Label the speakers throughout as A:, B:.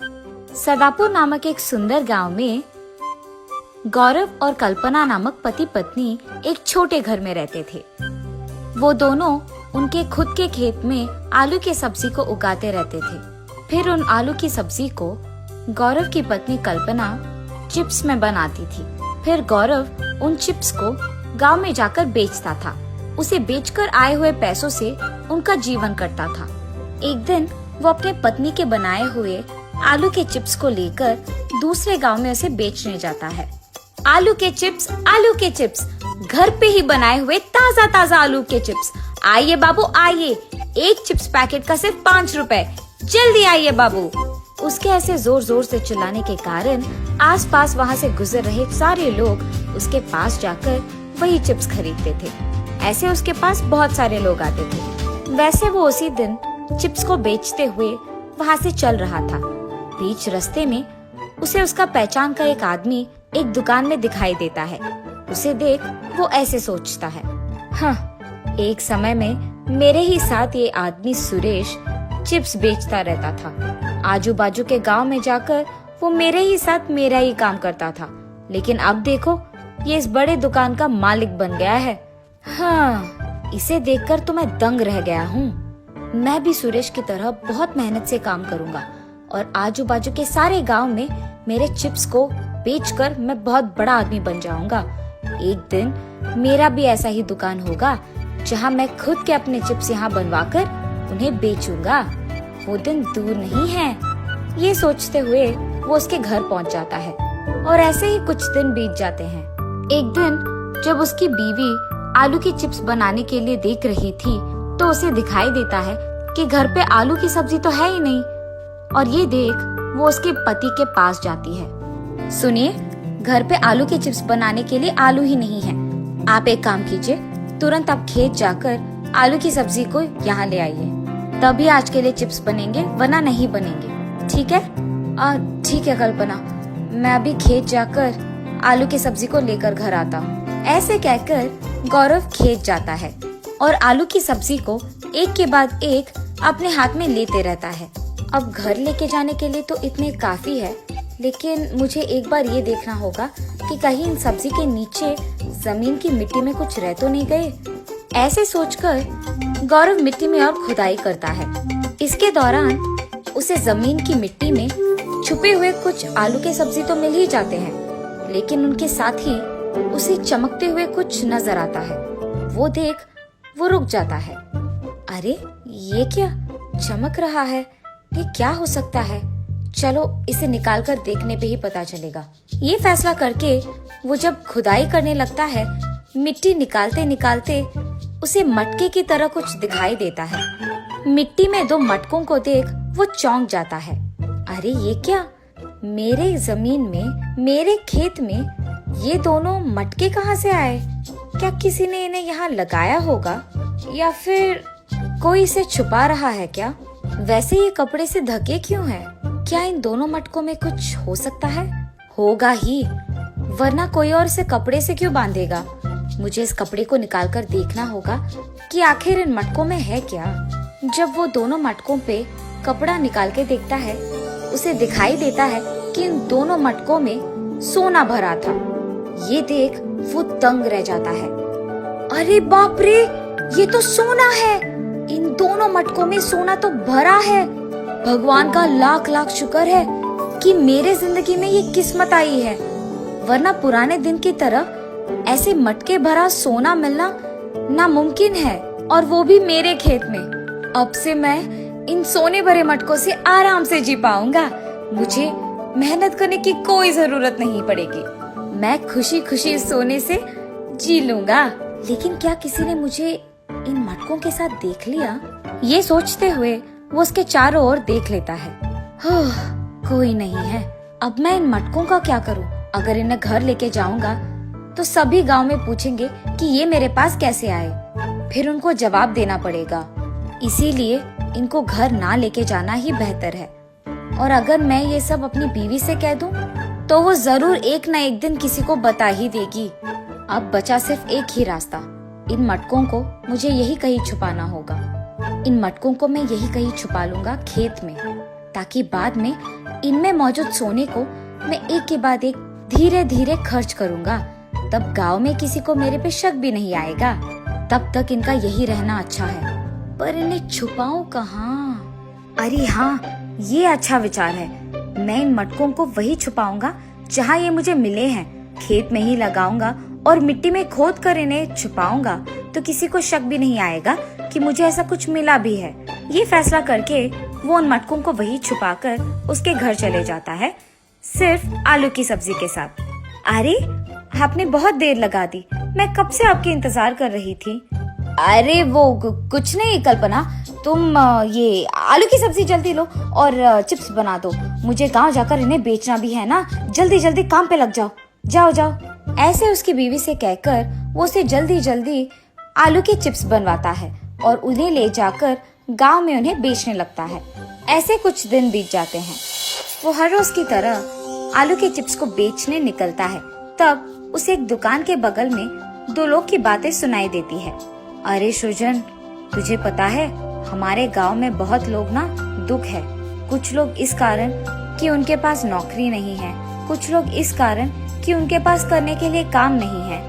A: सदापुर नामक एक सुंदर गांव में गौरव और कल्पना नामक पति पत्नी एक छोटे घर में रहते थे। वो दोनों उनके खुद के खेत में आलू की सब्जी को उगाते रहते थे। फिर उन आलू की सब्जी को गौरव की पत्नी कल्पना चिप्स में बनाती थी। फिर गौरव उन चिप्स को गांव में जाकर बेचता था। उसे बेचकर आए हुए पैसों से उनका जीवन कटता था। एक दिन वो अपने पत्नी के बनाए हुए आलू के चिप्स को लेकर दूसरे गांव में उसे बेचने जाता है। आलू के चिप्स, घर पे ही बनाए हुए ताजा ताजा आलू के चिप्स। आइए बाबू आइए, एक चिप्स पैकेट का सिर्फ 5 रुपए, जल्दी आइए बाबू। उसके ऐसे जोर जोर से चिल्लाने के कारण आसपास वहाँ से गुजर रहे सारे लोग उसके पास जाकर वही चिप्स खरीदते थे। ऐसे उसके पास बहुत सारे लोग आते थे। वैसे वो उसी दिन चिप्स को बेचते हुए वहाँ से चल रहा था। बीच रास्ते में उसे उसका पहचान का एक आदमी एक दुकान में दिखाई देता है। उसे देख वो ऐसे सोचता है, हाँ, एक समय में मेरे ही साथ ये आदमी सुरेश चिप्स बेचता रहता था। आजू बाजू के गांव में जाकर वो मेरे ही साथ मेरा ही काम करता था, लेकिन अब देखो ये इस बड़े दुकान का मालिक बन गया है। हाँ, इसे देखकर तो मैं दंग रह गया हूँ। मैं भी सुरेश की तरह बहुत मेहनत से काम करूँगा और आजू बाजू के सारे गांव में मेरे चिप्स को बेचकर मैं बहुत बड़ा आदमी बन जाऊंगा। एक दिन मेरा भी ऐसा ही दुकान होगा जहां मैं खुद के अपने चिप्स यहाँ बनवाकर उन्हें बेचूंगा। वो दिन दूर नहीं है। ये सोचते हुए वो उसके घर पहुंच जाता है और ऐसे ही कुछ दिन बीत जाते हैं। एक दिन जब उसकी बीवी आलू की चिप्स बनाने के लिए देख रही थी तो उसे दिखाई देता है कि घर पे आलू की सब्जी तो है ही नहीं। और ये देख वो उसके पति के पास जाती है। सुनिए, घर पे आलू के चिप्स बनाने के लिए आलू ही नहीं है। आप एक काम कीजिए, तुरंत आप खेत जाकर आलू की सब्जी को यहाँ ले आइए, तभी आज के लिए चिप्स बनेंगे, वरना नहीं बनेंगे। ठीक है? ठीक है कल्पना, मैं अभी खेत जाकर आलू की सब्जी को लेकर घर आता हूँ। ऐसे कहकर गौरव खेत जाता है और आलू की सब्जी को एक के बाद एक अपने हाथ में लेते रहता है। अब घर लेके जाने के लिए तो इतने काफी है, लेकिन मुझे एक बार ये देखना होगा कि कहीं इन सब्जी के नीचे जमीन की मिट्टी में कुछ रह तो नहीं गए। ऐसे सोचकर गौरव मिट्टी में और खुदाई करता है। इसके दौरान उसे जमीन की मिट्टी में छुपे हुए कुछ आलू के सब्जी तो मिल ही जाते हैं, लेकिन उनके साथ ही उसे चमकते हुए कुछ नजर आता है। वो देख वो रुक जाता है। अरे ये क्या चमक रहा है? ये क्या हो सकता है? चलो इसे निकाल कर देखने पे ही पता चलेगा। ये फैसला करके वो जब खुदाई करने लगता है, मिट्टी निकालते निकालते उसे मटके की तरह कुछ दिखाई देता है। मिट्टी में 2 मटकों को देख वो चौंक जाता है। अरे ये क्या? मेरे जमीन में, मेरे खेत में ये दोनों मटके कहाँ से आए? क्या किसी ने इन्हें यहाँ लगाया होगा या फिर कोई इसे छुपा रहा है क्या? वैसे ये कपड़े से ढके क्यों हैं? क्या इन दोनों मटकों में कुछ हो सकता है? होगा ही, वरना कोई और इसे कपड़े से क्यों बांधेगा? मुझे इस कपड़े को निकालकर देखना होगा कि आखिर इन मटकों में है क्या। जब वो दोनों मटकों पे कपड़ा निकाल के देखता है, उसे दिखाई देता है कि इन दोनों मटकों में सोना भरा था। ये देख वो दंग रह जाता है। अरे बाप रे, ये तो सोना है! इन दोनों मटकों में सोना तो भरा है। भगवान का लाख लाख शुक्र है कि मेरे जिंदगी में ये किस्मत आई है, वरना पुराने दिन की तरह ऐसे मटके भरा सोना मिलना नामुमकिन है, और वो भी मेरे खेत में। अब से मैं इन सोने भरे मटकों से आराम से जी पाऊंगा। मुझे मेहनत करने की कोई जरूरत नहीं पड़ेगी। मैं खुशी खुशी इस सोने से जी लूंगा। लेकिन क्या किसी ने मुझे इन मटकों के साथ देख लिया? ये सोचते हुए वो उसके चारों ओर देख लेता है। कोई नहीं है। अब मैं इन मटकों का क्या करूं? अगर इन्हें घर लेके जाऊंगा तो सभी गांव में पूछेंगे कि ये मेरे पास कैसे आए। फिर उनको जवाब देना पड़ेगा। इसीलिए इनको घर ना लेके जाना ही बेहतर है। और अगर मैं ये सब अपनी बीवी से कह दूं तो वो जरूर एक ना एक दिन किसी को बता ही देगी। अब बचा सिर्फ एक ही रास्ता। इन मटकों को मुझे यही कहीं छुपाना होगा। इन मटकों को मैं यही कहीं छुपा लूंगा खेत में, ताकि बाद में इनमें मौजूद सोने को मैं एक के बाद एक धीरे धीरे खर्च करूंगा। तब गांव में किसी को मेरे पे शक भी नहीं आएगा। तब तक इनका यही रहना अच्छा है। पर इन्हें छुपाऊं कहाँ? अरे हाँ, ये अच्छा विचार है। मैं इन मटकों को वही छुपाऊंगा जहाँ ये मुझे मिले हैं। खेत में ही लगाऊंगा और मिट्टी में खोद कर इन्हें छुपाऊंगा, तो किसी को शक भी नहीं आएगा कि मुझे ऐसा कुछ मिला भी है। ये फैसला करके वो उन मटकों को वही छुपाकर उसके घर चले जाता है, सिर्फ आलू की सब्जी के साथ। अरे, आपने बहुत देर लगा दी, मैं कब से आपकी इंतजार कर रही थी। अरे वो कुछ नहीं कल्पना, तुम ये आलू की सब्जी जल्दी लो और चिप्स बना दो। मुझे गांव जाकर इन्हें बेचना भी है ना। जल्दी जल्दी काम पे लग जाओ। जाओ जाओ। ऐसे उसकी बीवी से कहकर वो उसे जल्दी जल्दी आलू के चिप्स बनवाता है और उन्हें ले जाकर गांव में उन्हें बेचने लगता है। ऐसे कुछ दिन बीत जाते हैं। वो हर रोज की तरह आलू के चिप्स को बेचने निकलता है। तब उसे एक दुकान के बगल में दो लोग की बातें सुनाई देती है। अरे सृजन, तुझे पता है हमारे गांव में बहुत लोग ना दुख है। कुछ लोग इस कारण कि उनके पास नौकरी नहीं है, कुछ लोग इस कारण कि उनके पास करने के लिए काम नहीं है,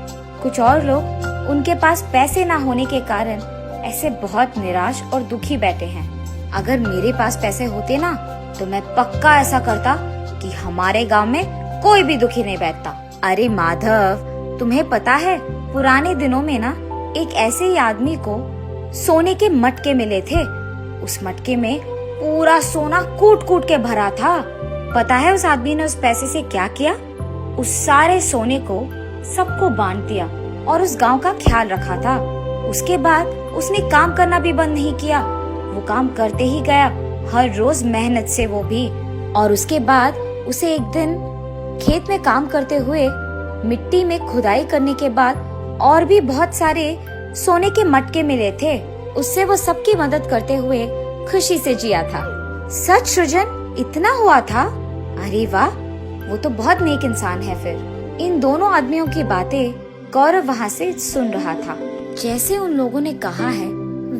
A: कुछ और लोग उनके पास पैसे ना होने के कारण ऐसे बहुत निराश और दुखी बैठे हैं। अगर मेरे पास पैसे होते ना तो मैं पक्का ऐसा करता कि हमारे गांव में कोई भी दुखी नहीं बैठता। अरे माधव, तुम्हें पता है पुराने दिनों में ना एक ऐसे ही आदमी को सोने के मटके मिले थे। उस मटके में पूरा सोना कूट कूट के भरा था। पता है उस आदमी ने उस पैसे से क्या किया? उस सारे सोने को सबको बांट दिया और उस गांव का ख्याल रखा था। उसके बाद उसने काम करना भी बंद नहीं किया। वो काम करते ही गया, हर रोज मेहनत से वो भी। और उसके बाद उसे एक दिन खेत में काम करते हुए मिट्टी में खुदाई करने के बाद और भी बहुत सारे सोने के मटके मिले थे। उससे वो सबकी मदद करते हुए खुशी से जिया था। सच सृजन, इतना हुआ था? अरे वाह, वो तो बहुत नेक इंसान है। फिर इन दोनों आदमियों की बातें गौरव वहाँ से सुन रहा था। जैसे उन लोगों ने कहा है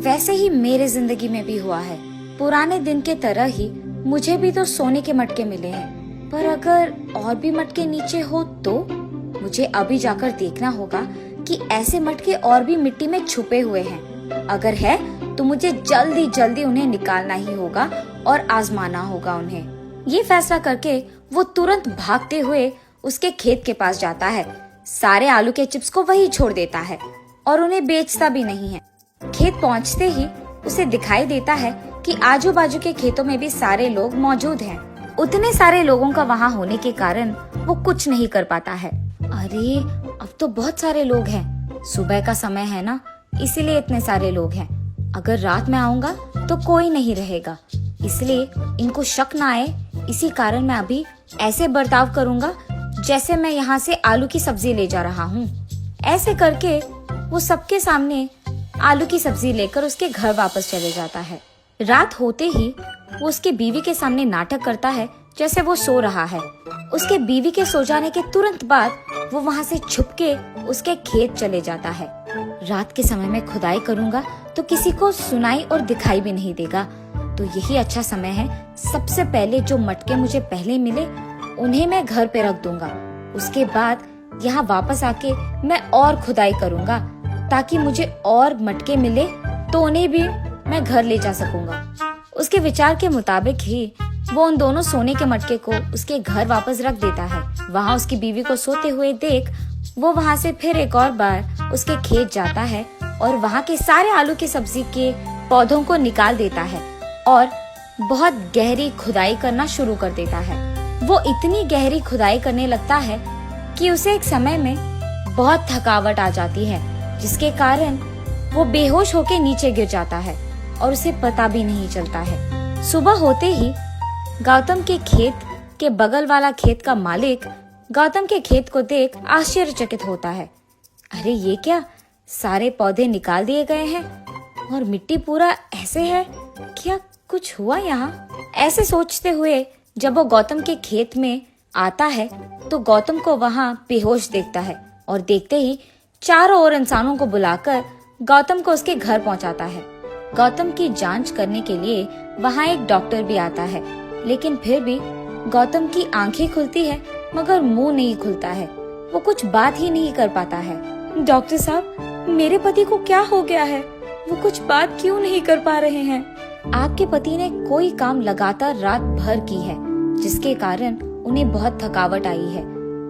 A: वैसे ही मेरे जिंदगी में भी हुआ है। पुराने दिन के तरह ही मुझे भी तो सोने के मटके मिले हैं, पर अगर और भी मटके नीचे हो तो मुझे अभी जाकर देखना होगा कि ऐसे मटके और भी मिट्टी में छुपे हुए हैं। अगर है तो मुझे जल्दी जल्दी उन्हें निकालना ही होगा और आजमाना होगा उन्हें। ये फैसला करके वो तुरंत भागते हुए उसके खेत के पास जाता है। सारे आलू के चिप्स को वही छोड़ देता है और उन्हें बेचता भी नहीं है। खेत पहुंचते ही उसे दिखाई देता है कि आजू बाजू के खेतों में भी सारे लोग मौजूद हैं। उतने सारे लोगों का वहाँ होने के कारण वो कुछ नहीं कर पाता है। अरे, अब तो बहुत सारे लोग हैं। सुबह का समय है ना, इसीलिए इतने सारे लोग हैं। अगर रात में आऊंगा तो कोई नहीं रहेगा, इसलिए इनको शक ना आए, इसी कारण मैं अभी ऐसे बर्ताव करूंगा जैसे मैं यहाँ से आलू की सब्जी ले जा रहा हूँ। ऐसे करके वो सबके सामने आलू की सब्जी लेकर उसके घर वापस चले जाता है। रात होते ही वो उसके बीवी के सामने नाटक करता है जैसे वो सो रहा है। उसके बीवी के सो जाने के तुरंत बाद वो वहाँ से छुपके उसके खेत चले जाता है। रात के समय में खुदाई करूंगा तो किसी को सुनाई और दिखाई भी नहीं देगा, तो यही अच्छा समय है। सबसे पहले जो मटके मुझे पहले मिले उन्हें मैं घर पे रख दूंगा। उसके बाद यहाँ वापस आके मैं और खुदाई करूंगा ताकि मुझे और मटके मिले तो उन्हें भी मैं घर ले जा सकूंगा। उसके विचार के मुताबिक ही वो उन दोनों सोने के मटके को उसके घर वापस रख देता है। वहाँ उसकी बीवी को सोते हुए देख वो वहाँ से फिर एक और बार उसके खेत जाता है और वहाँ के सारे आलू की सब्जी के पौधों को निकाल देता है और बहुत गहरी खुदाई करना शुरू कर देता है। वो इतनी गहरी खुदाई करने लगता है कि उसे एक समय में बहुत थकावट आ जाती है, जिसके कारण वो बेहोश होकर नीचे गिर जाता है और उसे पता भी नहीं चलता है। सुबह होते ही गौतम के खेत के बगल वाला खेत का मालिक गौतम के खेत को देख आश्चर्यचकित होता है। अरे ये क्या, सारे पौधे निकाल दिए गए हैं और मिट्टी पूरा ऐसे है, क्या कुछ हुआ यहाँ? ऐसे सोचते हुए जब वो गौतम के खेत में आता है तो गौतम को वहाँ बेहोश देखता है और देखते ही चारों ओर इंसानों को बुलाकर गौतम को उसके घर पहुँचाता है। गौतम की जांच करने के लिए वहाँ एक डॉक्टर भी आता है, लेकिन फिर भी गौतम की आंखें खुलती है मगर मुंह नहीं खुलता है। वो कुछ बात ही नहीं कर पाता है। डॉक्टर साहब, मेरे पति को क्या हो गया है? वो कुछ बात क्यों नहीं कर पा रहे हैं? आपके पति ने कोई काम लगातार रात भर की है, जिसके कारण उन्हें बहुत थकावट आई है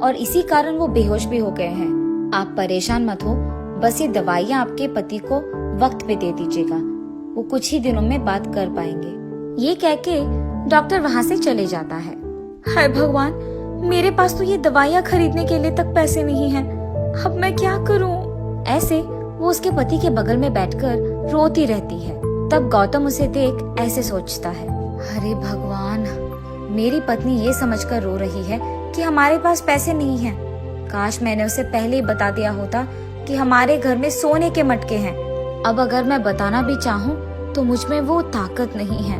A: और इसी कारण वो बेहोश भी हो गए हैं। आप परेशान मत हो, बस ये दवाइयाँ आपके पति को वक्त पे दे दीजिएगा, वो कुछ ही दिनों में बात कर पाएंगे। ये कह के डॉक्टर वहाँ से चले जाता है। हाय भगवान, मेरे पास तो ये दवाइयाँ खरीदने के लिए तक पैसे नहीं हैं। अब मैं क्या करूँ? ऐसे वो उसके पति के बगल में बैठकर रोती रहती है। तब गौतम उसे देख ऐसे सोचता है, अरे भगवान, मेरी पत्नी ये समझकर रो रही है कि हमारे पास पैसे नहीं हैं। काश मैंने उसे पहले ही बता दिया होता कि हमारे घर में सोने के मटके हैं। अब अगर मैं बताना भी चाहूँ तो मुझ में वो ताकत नहीं है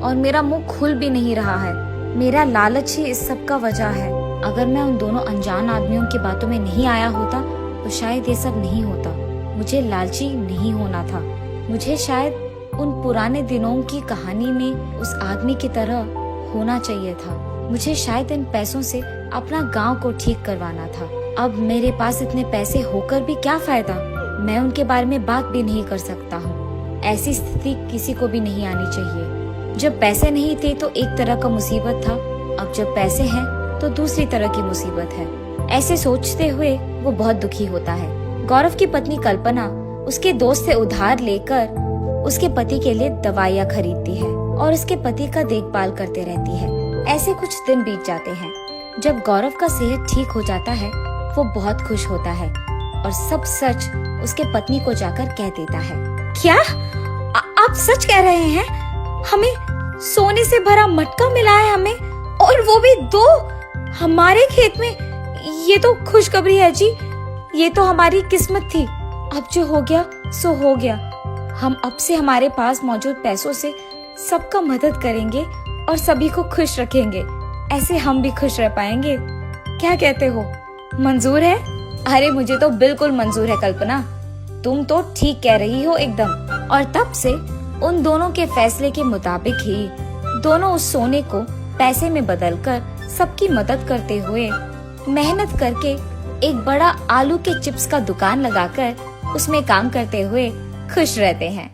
A: और मेरा मुंह खुल भी नहीं रहा है। मेरा लालच ही इस सब का वजह है। अगर मैं उन दोनों अनजान आदमियों की बातों में नहीं आया होता तो शायद ये सब नहीं होता। मुझे लालची नहीं होना था। मुझे शायद उन पुराने दिनों की कहानी में उस आदमी की तरह होना चाहिए था। मुझे शायद इन पैसों से अपना गांव को ठीक करवाना था। अब मेरे पास इतने पैसे होकर भी क्या फायदा? मैं उनके बारे में बात भी नहीं कर सकता हूँ। ऐसी स्थिति किसी को भी नहीं आनी चाहिए। जब पैसे नहीं थे तो एक तरह का मुसीबत था, अब जब पैसे हैं तो दूसरी तरह की मुसीबत है। ऐसे सोचते हुए वो बहुत दुखी होता है। गौरव की पत्नी कल्पना उसके दोस्त से उधार लेकर उसके पति के लिए दवाइयाँ खरीदती है और उसके पति का देखभाल करते रहती है। ऐसे कुछ दिन बीत जाते हैं। जब गौरव का सेहत ठीक हो जाता है वो बहुत खुश होता है और सब सच उसके पत्नी को जाकर कह देता है। क्या आप सच कह रहे हैं? हमें सोने से भरा मटका मिला है हमें, और वो भी 2 हमारे खेत में। ये तो खुशखबरी है जी, ये तो हमारी किस्मत थी। अब जो हो गया सो हो गया। हम अब से हमारे पास मौजूद पैसों से सबका मदद करेंगे और सभी को खुश रखेंगे। ऐसे हम भी खुश रह पाएंगे। क्या कहते हो, मंजूर है? अरे मुझे तो बिल्कुल मंजूर है कल्पना, तुम तो ठीक कह रही हो एकदम। और तब से उन दोनों के फैसले के मुताबिक ही दोनों उस सोने को पैसे में बदलकर सबकी मदद करते हुए मेहनत करके एक बड़ा आलू के चिप्स का दुकान लगाकर उसमें काम करते हुए खुश रहते हैं।